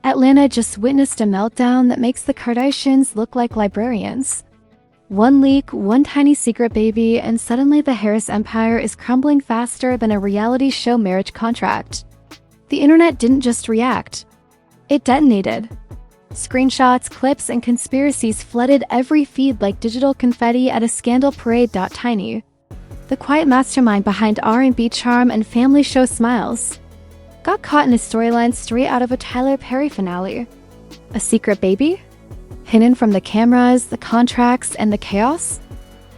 Atlanta just witnessed a meltdown that makes the Kardashians look like librarians. One leak, one tiny secret baby, and suddenly the Harris empire is crumbling faster than a reality show marriage contract. The internet didn't just react. It detonated. Screenshots, clips, and conspiracies flooded every feed like digital confetti at a scandal parade. Tiny, the quiet mastermind behind R&B charm and family show Smiles, got caught in a storyline straight out of a Tyler Perry finale. A secret baby? Hidden from the cameras, the contracts, and the chaos?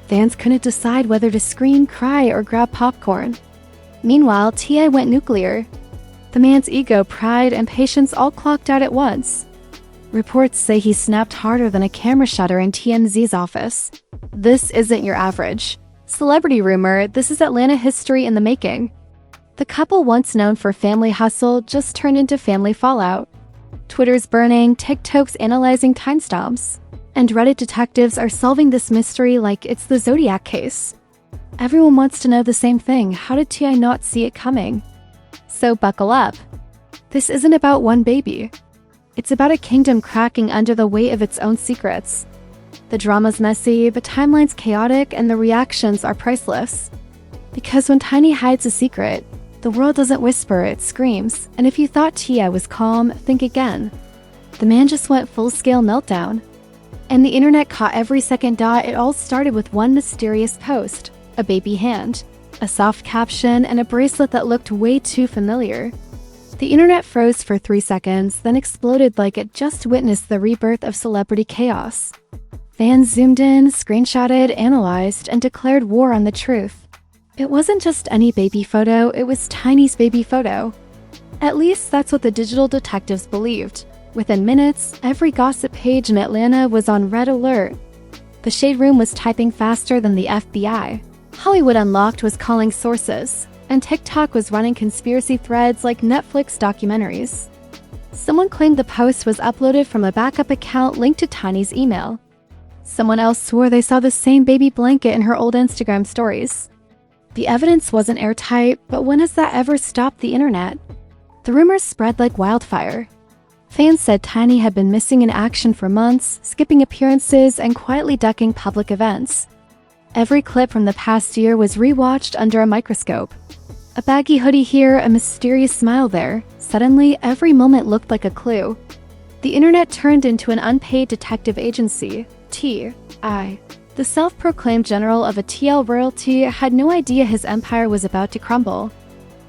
Fans couldn't decide whether to scream, cry, or grab popcorn. Meanwhile, T.I. went nuclear. The man's ego, pride, and patience all clocked out at once. Reports say he snapped harder than a camera shutter in TMZ's office. This isn't your average celebrity rumor, this is Atlanta history in the making. The couple, once known for family hustle, just turned into family fallout. Twitter's burning, TikTok's analyzing timestamps, and Reddit detectives are solving this mystery like it's the Zodiac case. Everyone wants to know the same thing: how did T.I. not see it coming? So buckle up. This isn't about one baby. It's about a kingdom cracking under the weight of its own secrets. The drama's messy, the timeline's chaotic, and the reactions are priceless. Because when Tiny hides a secret, the world doesn't whisper, it screams. And if you thought T.I. was calm, think again. The man just went full-scale meltdown. And the internet caught every second. It all started with one mysterious post: a baby hand, a soft caption, and a bracelet that looked way too familiar. The internet froze for 3 seconds, then exploded like it just witnessed the rebirth of celebrity chaos. Fans zoomed in, screenshotted, analyzed, and declared war on the truth. It wasn't just any baby photo, it was Tiny's baby photo. At least that's what the digital detectives believed. Within minutes, every gossip page in Atlanta was on red alert. The Shade Room was typing faster than the FBI. Hollywood Unlocked was calling sources, and TikTok was running conspiracy threads like Netflix documentaries. Someone claimed the post was uploaded from a backup account linked to Tiny's email. Someone else swore they saw the same baby blanket in her old Instagram stories. The evidence wasn't airtight, but when has that ever stopped the internet? The rumors spread like wildfire. Fans said Tiny had been missing in action for months, skipping appearances and quietly ducking public events. Every clip from the past year was rewatched under a microscope. A baggy hoodie here, a mysterious smile there. Suddenly, every moment looked like a clue. The internet turned into an unpaid detective agency. T.I., the self-proclaimed general of a TL royalty, had no idea his empire was about to crumble.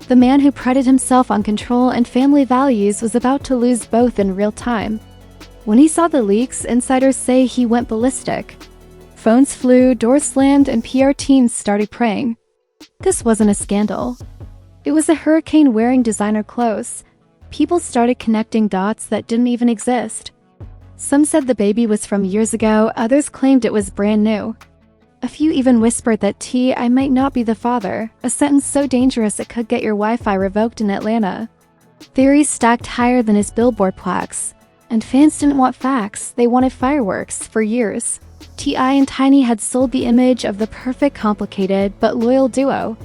The man who prided himself on control and family values was about to lose both in real time. When he saw the leaks, insiders say he went ballistic. Phones flew, doors slammed, and PR teams started praying. This wasn't a scandal. It was a hurricane wearing designer clothes. People started connecting dots that didn't even exist. Some said the baby was from years ago, others claimed it was brand new. A few even whispered that T.I. might not be the father, a sentence so dangerous it could get your Wi-Fi revoked in Atlanta. Theories stacked higher than his billboard plaques. And fans didn't want facts, they wanted fireworks. For years, T.I. and Tiny had sold the image of the perfect, complicated, but loyal duo.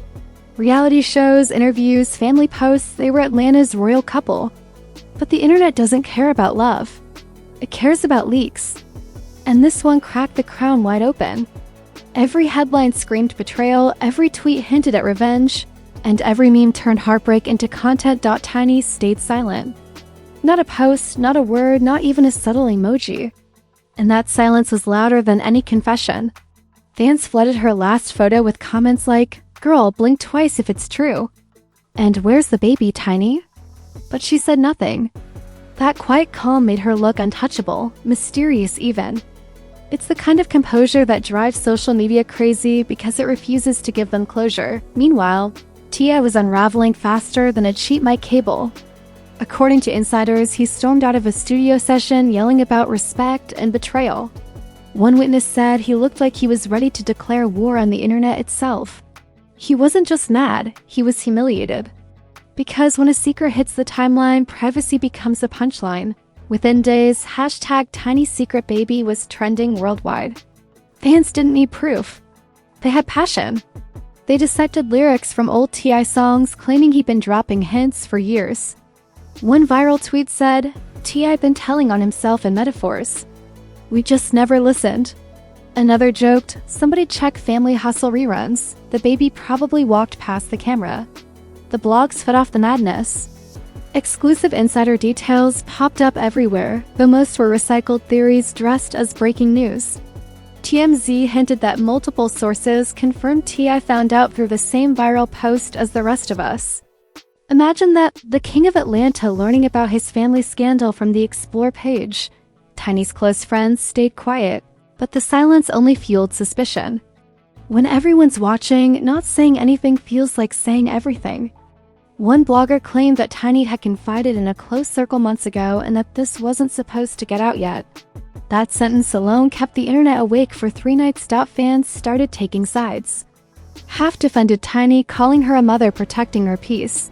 Reality shows, interviews, family posts, they were Atlanta's royal couple. But the internet doesn't care about love. It cares about leaks. And this one cracked the crown wide open. Every headline screamed betrayal, every tweet hinted at revenge, and every meme turned heartbreak into content. Tiny stayed silent. Not a post, not a word, not even a subtle emoji. And that silence was louder than any confession. Fans flooded her last photo with comments like, "Girl, blink twice if it's true." And "Where's the baby, Tiny?" But she said nothing. That quiet calm made her look untouchable, mysterious even. It's the kind of composure that drives social media crazy because it refuses to give them closure. Meanwhile, T.I. was unraveling faster than a cheap mic cable. According to insiders, he stormed out of a studio session yelling about respect and betrayal. One witness said he looked like he was ready to declare war on the internet itself. He wasn't just mad, he was humiliated. Because when a secret hits the timeline, privacy becomes a punchline. Within days, #TinySecretBaby was trending worldwide. Fans didn't need proof. They had passion. They dissected lyrics from old T.I. songs, claiming he'd been dropping hints for years. One viral tweet said, T.I. been telling on himself in metaphors? We just never listened. Another joked, somebody check Family Hustle reruns. The baby probably walked past the camera. The blogs fed off the madness. Exclusive insider details popped up everywhere, though most were recycled theories dressed as breaking news. TMZ hinted that multiple sources confirmed T.I. found out through the same viral post as the rest of us. Imagine that, the King of Atlanta learning about his family scandal from the Explore page. Tiny's close friends stayed quiet, but the silence only fueled suspicion. When everyone's watching, not saying anything feels like saying everything. One blogger claimed that Tiny had confided in a close circle months ago and that this wasn't supposed to get out yet. That sentence alone kept the internet awake for 3 nights. Fans started taking sides. Half defended Tiny, calling her a mother protecting her peace.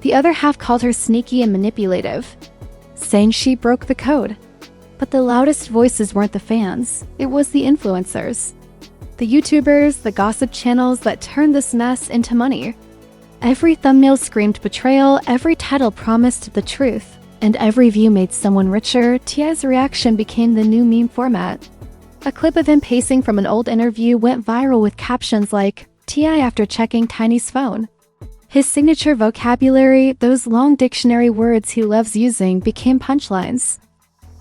The other half called her sneaky and manipulative, saying she broke the code. But the loudest voices weren't the fans, it was the influencers. The YouTubers, the gossip channels that turned this mess into money. Every thumbnail screamed betrayal, every title promised the truth, and every view made someone richer. T.I.'s reaction became the new meme format. A clip of him pacing from an old interview went viral with captions like, T.I. after checking Tiny's phone. His signature vocabulary, those long dictionary words he loves using, became punchlines.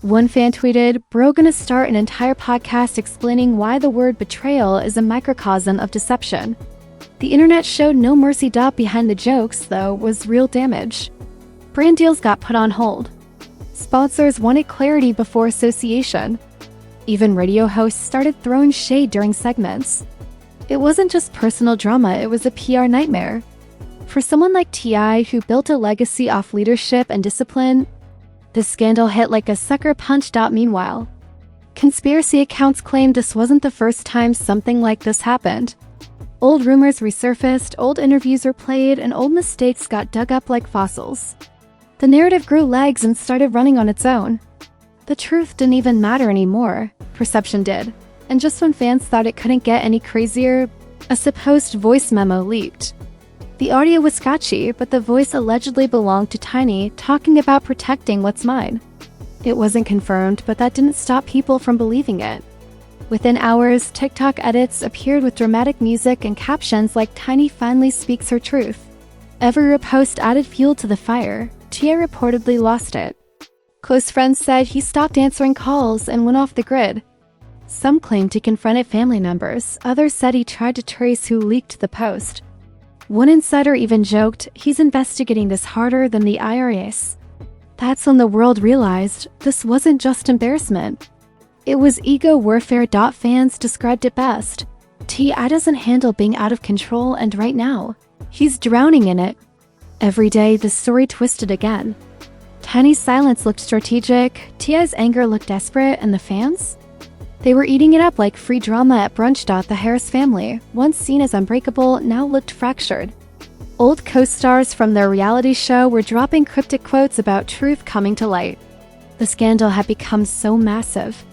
One fan tweeted, "Bro gonna start an entire podcast explaining why the word betrayal is a microcosm of deception." The internet showed no mercy. Behind the jokes, though, was real damage. Brand deals got put on hold. Sponsors wanted clarity before association. Even radio hosts started throwing shade during segments. It wasn't just personal drama, it was a PR nightmare. For someone like T.I., who built a legacy off leadership and discipline, the scandal hit like a sucker punch. Meanwhile, conspiracy accounts claimed this wasn't the first time something like this happened. Old rumors resurfaced, old interviews were played, and old mistakes got dug up like fossils. The narrative grew legs and started running on its own. The truth didn't even matter anymore, perception did. And just when fans thought it couldn't get any crazier, a supposed voice memo leaked. The audio was sketchy, but the voice allegedly belonged to Tiny, talking about protecting what's mine. It wasn't confirmed, but that didn't stop people from believing it. Within hours, TikTok edits appeared with dramatic music and captions like Tiny finally speaks her truth. Every repost added fuel to the fire. T.I. reportedly lost it. Close friends said he stopped answering calls and went off the grid. Some claimed he confronted family members, others said he tried to trace who leaked the post. One insider even joked, he's investigating this harder than the IRS. That's when the world realized this wasn't just embarrassment. It was ego warfare. Fans described it best. T.I. doesn't handle being out of control, and right now, he's drowning in it. Every day, the story twisted again. Tiny's silence looked strategic, T.I.'s anger looked desperate, and the fans? They were eating it up like free drama at brunch. The Harris family, once seen as unbreakable, now looked fractured. Old co-stars from their reality show were dropping cryptic quotes about truth coming to light. The scandal had become so massive.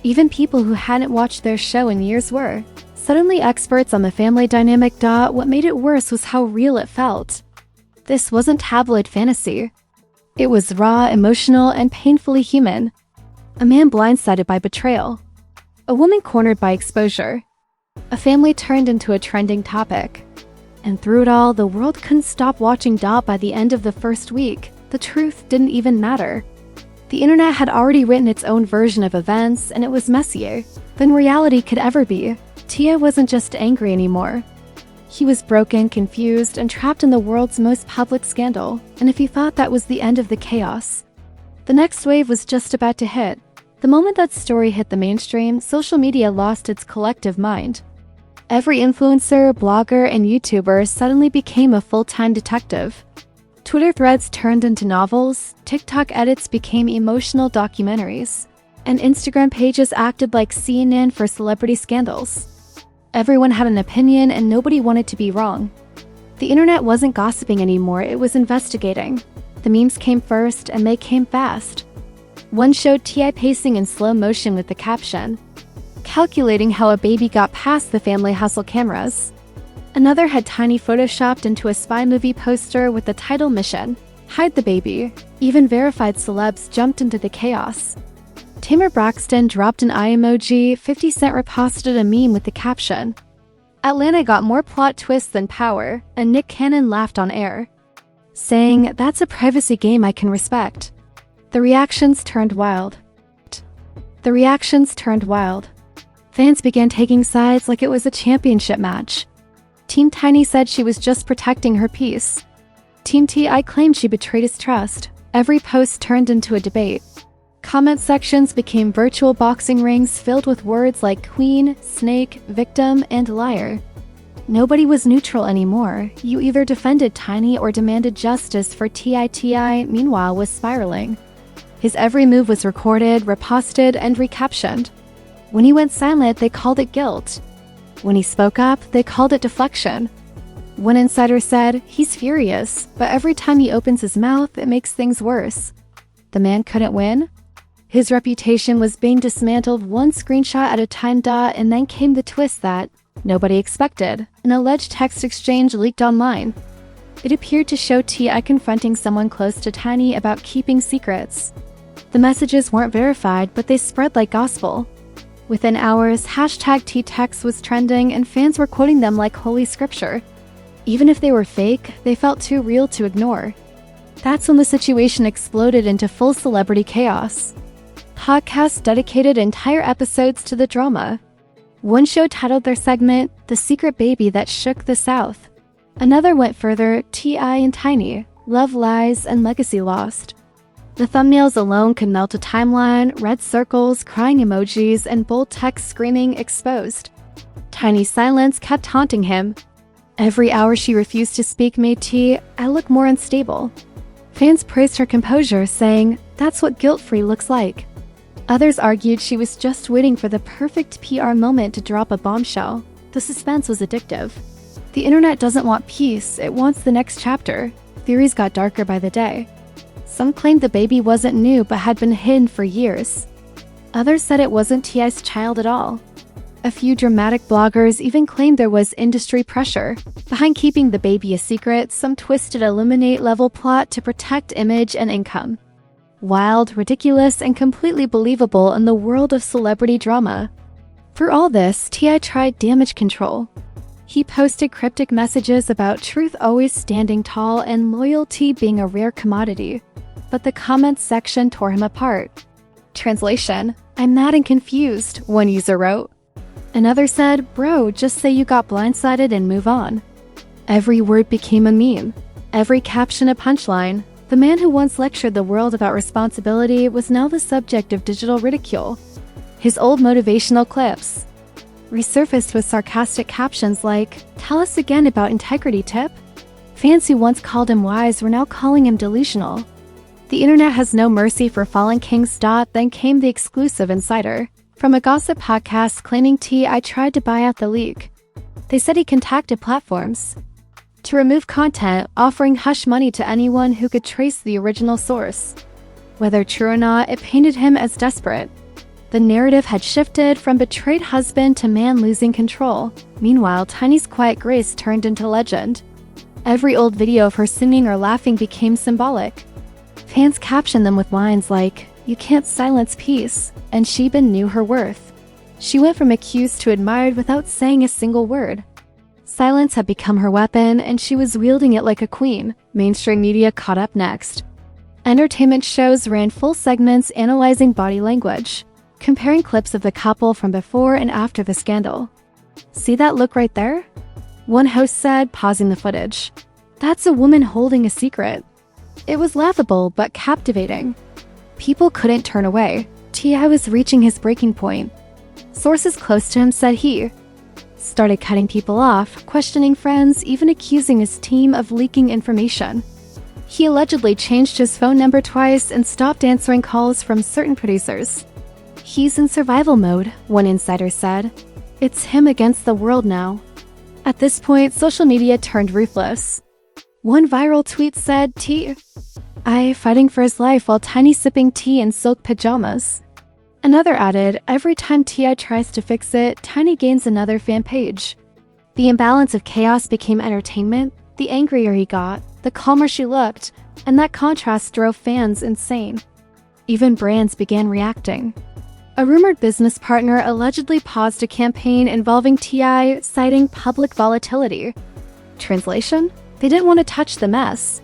Even people who hadn't watched their show in years were suddenly experts on the family dynamic. What made it worse was how real it felt. This wasn't tabloid fantasy. It was raw, emotional, and painfully human. A man blindsided by betrayal. A woman cornered by exposure. A family turned into a trending topic. And through it all, the world couldn't stop watching. By the end of the first week, the truth didn't even matter. The internet had already written its own version of events, and it was messier than reality could ever be. T.I. wasn't just angry anymore. He was broken, confused, and trapped in the world's most public scandal. And if he thought that was the end of the chaos, the next wave was just about to hit. The moment that story hit the mainstream, social media lost its collective mind. Every influencer, blogger, and YouTuber suddenly became a full-time detective. Twitter threads turned into novels, TikTok edits became emotional documentaries, and Instagram pages acted like CNN for celebrity scandals. Everyone had an opinion and nobody wanted to be wrong. The internet wasn't gossiping anymore, it was investigating. The memes came first, and they came fast. One showed T.I. pacing in slow motion with the caption, calculating how a baby got past the Family Hustle cameras. Another had Tiny photoshopped into a spy movie poster with the title mission, Hide the Baby. Even verified celebs jumped into the chaos. Tamar Braxton dropped an eye emoji, 50 Cent reposted a meme with the caption, "Atlanta got more plot twists than Power," and Nick Cannon laughed on air, saying, "That's a privacy game I can respect." The reactions turned wild. Fans began taking sides like it was a championship match. Team Tiny said she was just protecting her peace. Team T.I. claimed she betrayed his trust. Every post turned into a debate. Comment sections became virtual boxing rings filled with words like queen, snake, victim, and liar. Nobody was neutral anymore. You either defended Tiny or demanded justice for T.I. T.I., meanwhile, was spiraling. His every move was recorded, reposted, and recaptioned. When he went silent, they called it guilt. When he spoke up, they called it deflection. One insider said, "He's furious, but every time he opens his mouth, it makes things worse." The man couldn't win? His reputation was being dismantled one screenshot at a time. And then came the twist that nobody expected. An alleged text exchange leaked online. It appeared to show T.I. confronting someone close to Tiny about keeping secrets. The messages weren't verified, but they spread like gospel. Within hours, #TText was trending and fans were quoting them like holy scripture. Even if they were fake, they felt too real to ignore. That's when the situation exploded into full celebrity chaos. Podcasts dedicated entire episodes to the drama. One show titled their segment, "The Secret Baby That Shook the South." Another went further, T.I. and Tiny, Love Lies and Legacy Lost. The thumbnails alone could melt a timeline, red circles, crying emojis, and bold text screaming exposed. Tiny's silence kept haunting him. Every hour she refused to speak made T.I. look more unstable. Fans praised her composure, saying, "That's what guilt-free looks like." Others argued she was just waiting for the perfect PR moment to drop a bombshell. The suspense was addictive. The internet doesn't want peace, it wants the next chapter. Theories got darker by the day. Some claimed the baby wasn't new but had been hidden for years. Others said it wasn't T.I.'s child at all. A few dramatic bloggers even claimed there was industry pressure. Behind keeping the baby a secret, some twisted Illuminate-level plot to protect image and income. Wild, ridiculous, and completely believable in the world of celebrity drama. For all this, T.I. tried damage control. He posted cryptic messages about truth always standing tall and loyalty being a rare commodity. But the comments section tore him apart. Translation: "I'm mad and confused," one user wrote. Another said, "Bro, just say you got blindsided and move on." Every word became a meme. Every caption a punchline. The man who once lectured the world about responsibility was now the subject of digital ridicule. His old motivational clips resurfaced with sarcastic captions like, "Tell us again about integrity tip." Fans who once called him wise were now calling him delusional. The internet has no mercy for fallen kings. Then came the exclusive insider. From a gossip podcast claiming T.I. tried to buy out the leak. They said he contacted platforms to remove content, offering hush money to anyone who could trace the original source. Whether true or not, it painted him as desperate. The narrative had shifted from betrayed husband to man losing control. Meanwhile, Tiny's quiet grace turned into legend. Every old video of her singing or laughing became symbolic. Fans captioned them with lines like, "You can't silence peace," and Sheben knew her worth. She went from accused to admired without saying a single word. Silence had become her weapon, and she was wielding it like a queen. Mainstream media caught up next. Entertainment shows ran full segments analyzing body language, comparing clips of the couple from before and after the scandal. "See that look right there?" One host said, pausing the footage. "That's a woman holding a secret." It was laughable but captivating. People couldn't turn away. T.I. was reaching his breaking point. Sources close to him said he started cutting people off, questioning friends, even accusing his team of leaking information. He allegedly changed his phone number twice and stopped answering calls from certain producers. "He's in survival mode," one insider said. "It's him against the world now." At this point, social media turned ruthless. One viral tweet said, "T.I. fighting for his life while Tiny sipping tea in silk pajamas." Another added, "Every time T.I. tries to fix it, Tiny gains another fan page." The imbalance of chaos became entertainment. The angrier he got, the calmer she looked. and that contrast drove fans insane. Even brands began reacting. A rumored business partner allegedly paused a campaign involving T.I., citing public volatility. Translation? They didn't want to touch the mess.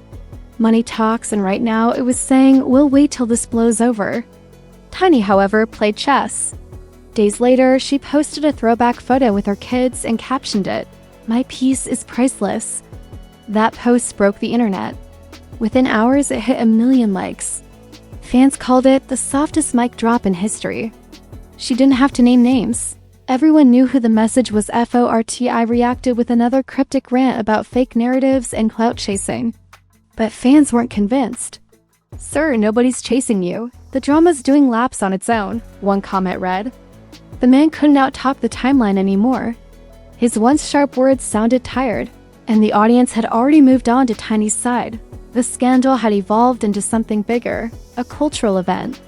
Money talks, and right now it was saying, "We'll wait till this blows over." Tiny, however, played chess. Days later, she posted a throwback photo with her kids and captioned it, "My piece is priceless." That post broke the internet. Within hours, it hit 1 million likes. Fans called it the softest mic drop in history. She didn't have to name names. Everyone knew who the message was. FORTI reacted with another cryptic rant about fake narratives and clout chasing. But fans weren't convinced. "Sir, nobody's chasing you. The drama's doing laps on its own," one comment read. The man couldn't out-talk the timeline anymore. His once sharp words sounded tired, and the audience had already moved on to Tiny's side. The scandal had evolved into something bigger, a cultural event.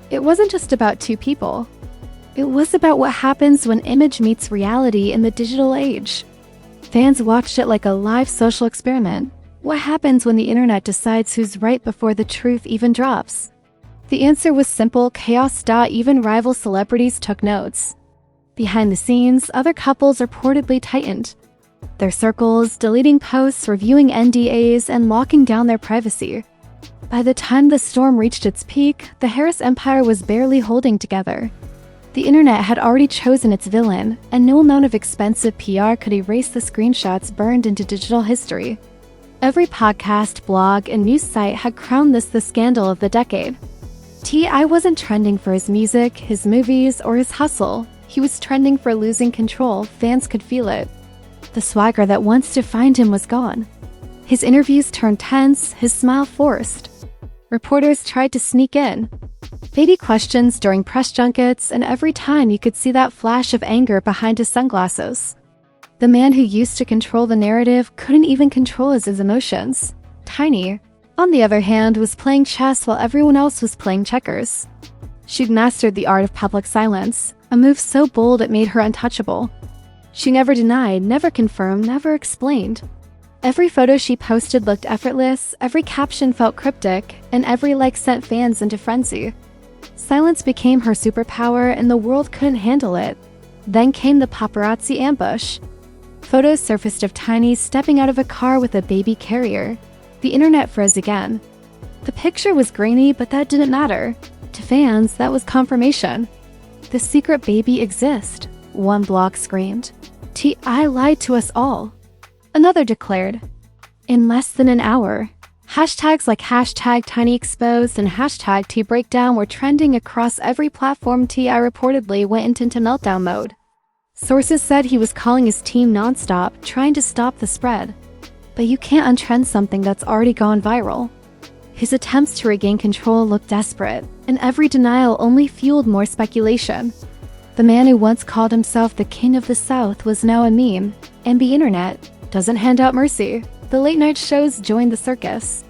It wasn't just about two people. It was about what happens when image meets reality in the digital age. Fans watched it like a live social experiment. What happens when the internet decides who's right before the truth even drops? The answer was simple: chaos. Even rival celebrities took notes. Behind the scenes, other couples reportedly tightened their circles, deleting posts, reviewing NDAs, and locking down their privacy. By the time the storm reached its peak, the Harris empire was barely holding together. The internet had already chosen its villain, and no amount of expensive PR could erase the screenshots burned into digital history. Every podcast, blog, and news site had crowned this the scandal of the decade. T.I. wasn't trending for his music, his movies, or his hustle. He was trending for losing control. Fans could feel it. The swagger that once defined him was gone. His interviews turned tense, his smile forced. Reporters tried to sneak in. Fady questions during press junkets, and every time you could see that flash of anger behind his sunglasses. The man who used to control the narrative couldn't even control his emotions. Tiny, on the other hand, was playing chess while everyone else was playing checkers. She'd mastered the art of public silence, a move so bold it made her untouchable. She never denied, never confirmed, never explained. Every photo she posted looked effortless, every caption felt cryptic, and every like sent fans into frenzy. Silence became her superpower, and the world couldn't handle it. Then came the paparazzi ambush. Photos surfaced of Tiny stepping out of a car with a baby carrier. The internet froze again. The picture was grainy, but that didn't matter. To fans, that was confirmation. The secret baby exists, one blog screamed. T.I. lied to us all. Another declared. In less than an hour, hashtags like #TinyExposed and #TBreakdown were trending across every platform. T.I. reportedly went into meltdown mode. Sources said he was calling his team nonstop, trying to stop the spread. But you can't untrend something that's already gone viral. His attempts to regain control looked desperate, and every denial only fueled more speculation. The man who once called himself the King of the South was now a meme, and the internet doesn't hand out mercy. The late-night shows joined the circus.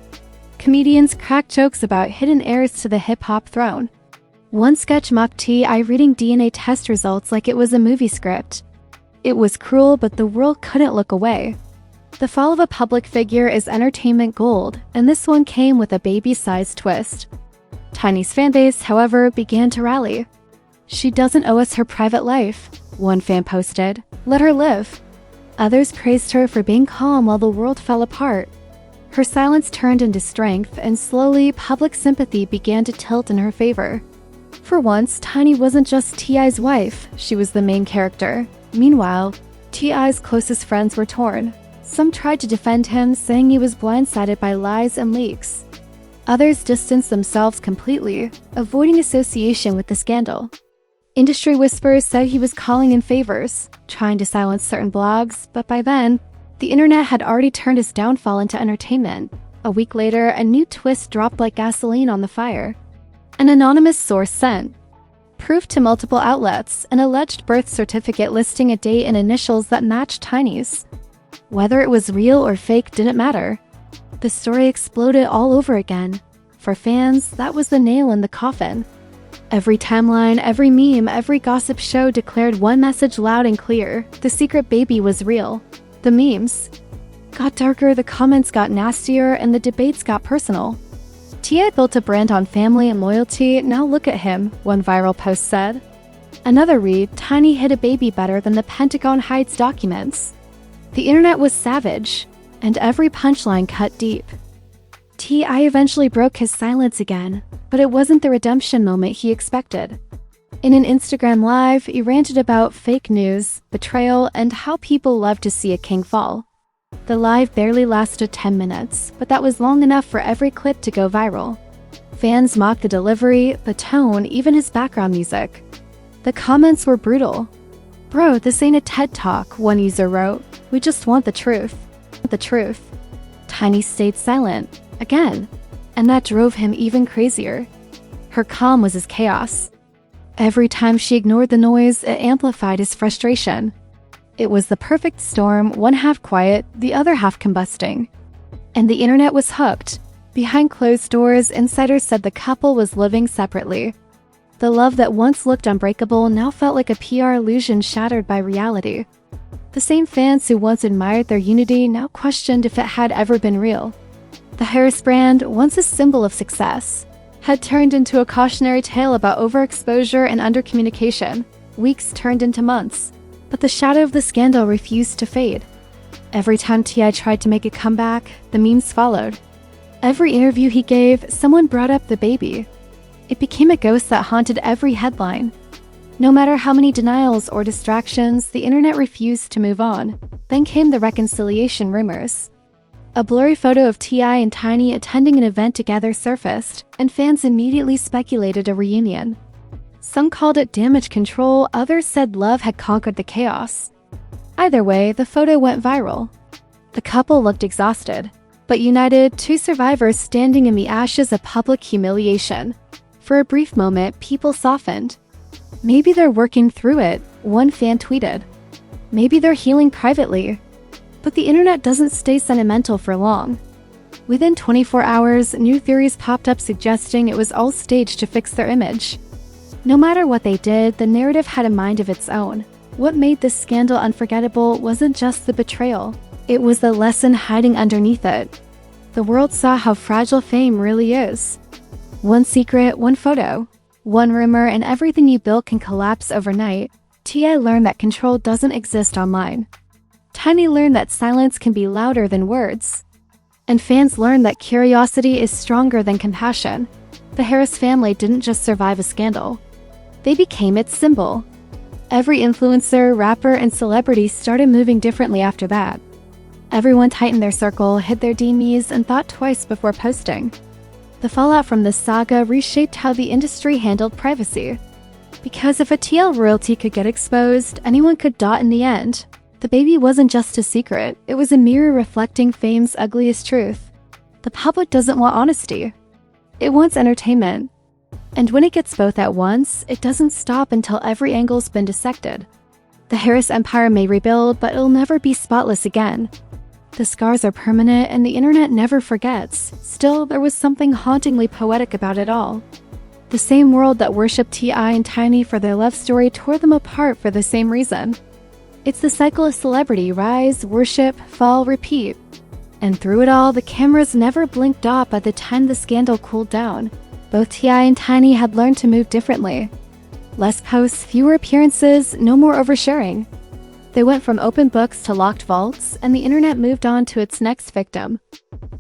Comedians cracked jokes about hidden heirs to the hip-hop throne. One sketch mocked T.I. reading DNA test results like it was a movie script. It was cruel, but the world couldn't look away. The fall of a public figure is entertainment gold, and this one came with a baby-sized twist. Tiny's fanbase, however, began to rally. She doesn't owe us her private life, one fan posted. Let her live. Others praised her for being calm while the world fell apart. Her silence turned into strength, and slowly, public sympathy began to tilt in her favor. For once, Tiny wasn't just T.I.'s wife, she was the main character. Meanwhile, T.I.'s closest friends were torn. Some tried to defend him, saying he was blindsided by lies and leaks. Others distanced themselves completely, avoiding association with the scandal. Industry whispers said he was calling in favors, trying to silence certain blogs, but by then, the internet had already turned his downfall into entertainment. A week later, a new twist dropped like gasoline on the fire. An anonymous source sent proof to multiple outlets, an alleged birth certificate listing a date and initials that matched Tiny's. Whether it was real or fake didn't matter. The story exploded all over again. For fans, that was the nail in the coffin. Every timeline, every meme, every gossip show declared one message loud and clear: the secret baby was real. The memes, got darker, the comments got nastier, and the debates got personal. T.I. built a brand on family and loyalty, now look at him, one viral post said. Another read, Tiny hid a baby better than the Pentagon hides documents. The internet was savage, and every punchline cut deep. T.I. eventually broke his silence again, but it wasn't the redemption moment he expected. In an Instagram live, he ranted about fake news, betrayal, and how people love to see a king fall. The live barely lasted 10 minutes, but that was long enough for every clip to go viral. Fans mocked the delivery, the tone, even his background music. The comments were brutal. "Bro, this ain't a TED Talk," one user wrote. "We just want the truth." The truth. Tiny stayed silent, again, and that drove him even crazier. Her calm was his chaos. Every time she ignored the noise, it amplified his frustration. It was the perfect storm, one half quiet, the other half combusting. And the internet was hooked. Behind closed doors, insiders said the couple was living separately. The love that once looked unbreakable now felt like a PR illusion shattered by reality. The same fans who once admired their unity now questioned if it had ever been real. The Harris brand, once a symbol of success, had turned into a cautionary tale about overexposure and undercommunication. Weeks turned into months, but the shadow of the scandal refused to fade. Every time T.I. tried to make a comeback, the memes followed. Every interview he gave, someone brought up the baby. It became a ghost that haunted every headline. No matter how many denials or distractions, the internet refused to move on. Then came the reconciliation rumors. A blurry photo of T.I. and Tiny attending an event together surfaced, and fans immediately speculated a reunion. Some called it damage control, others said love had conquered the chaos. Either way, the photo went viral. The couple looked exhausted, but united, two survivors standing in the ashes of public humiliation. For a brief moment, people softened. Maybe they're working through it, one fan tweeted. Maybe they're healing privately. But the internet doesn't stay sentimental for long. Within 24 hours, new theories popped up suggesting it was all staged to fix their image. No matter what they did, the narrative had a mind of its own. What made this scandal unforgettable wasn't just the betrayal. It was the lesson hiding underneath it. The world saw how fragile fame really is. One secret, one photo, one rumor, and everything you built can collapse overnight. T.I. learned that control doesn't exist online. Tiny learned that silence can be louder than words. And fans learned that curiosity is stronger than compassion. The Harris family didn't just survive a scandal. They became its symbol. Every influencer, rapper, and celebrity started moving differently after that. Everyone tightened their circle, hid their DMs, and thought twice before posting. The fallout from this saga reshaped how the industry handled privacy. Because if a TL royalty could get exposed, anyone could dot in the end. The baby wasn't just a secret, it was a mirror reflecting fame's ugliest truth. The public doesn't want honesty. It wants entertainment. And when it gets both at once, it doesn't stop until every angle's been dissected. The Harris empire may rebuild, but it'll never be spotless again. The scars are permanent and the internet never forgets. Still, there was something hauntingly poetic about it all. The same world that worshipped T.I. and Tiny for their love story tore them apart for the same reason. It's the cycle of celebrity: rise, worship, fall, repeat. And through it all, the cameras never blinked off by the time the scandal cooled down. Both T.I. and Tiny had learned to move differently. Less posts, fewer appearances, no more oversharing. They went from open books to locked vaults, and the internet moved on to its next victim.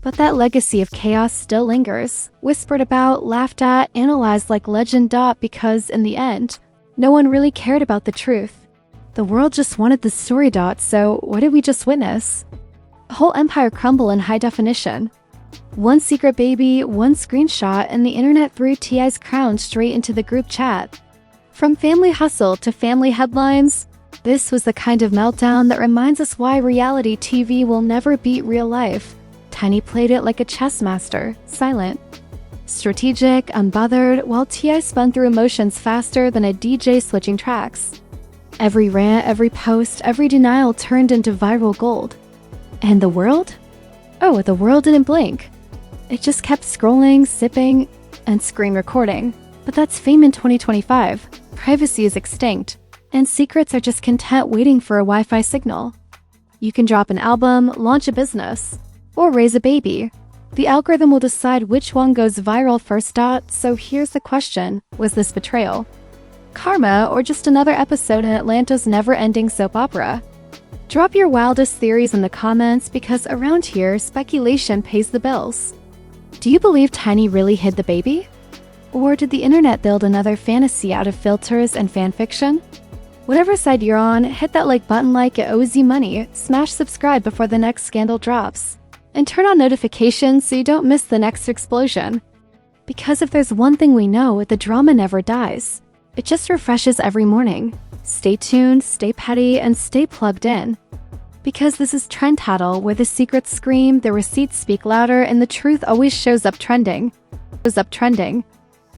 But that legacy of chaos still lingers, whispered about, laughed at, analyzed like legend. Because in the end, no one really cared about the truth. The world just wanted the story. So what did we just witness? A whole empire crumble in high definition. One secret baby, one screenshot, and the internet threw T.I.'s crown straight into the group chat. From family hustle to family headlines, this was the kind of meltdown that reminds us why reality TV will never beat real life. Tiny played it like a chess master, silent, strategic, unbothered, while T.I. spun through emotions faster than a DJ switching tracks. Every rant, every post, every denial turned into viral gold. And the world? Oh, the world didn't blink. It just kept scrolling, sipping, and screen recording. But that's fame in 2025. Privacy is extinct, and secrets are just content waiting for a Wi-Fi signal. You can drop an album, launch a business, or raise a baby. The algorithm will decide which one goes viral first. So here's the question: was this betrayal, karma, or just another episode in Atlanta's never-ending soap opera? Drop your wildest theories in the comments, because around here, speculation pays the bills. Do you believe Tiny really hid the baby? Or did the internet build another fantasy out of filters and fanfiction? Whatever side you're on, hit that like button like it owes you money, smash subscribe before the next scandal drops, and turn on notifications so you don't miss the next explosion. Because if there's one thing we know, the drama never dies. It just refreshes every morning. Stay tuned, stay petty, and stay plugged in. Because this is Trend Tattle, where the secrets scream, the receipts speak louder, and the truth always shows up trending.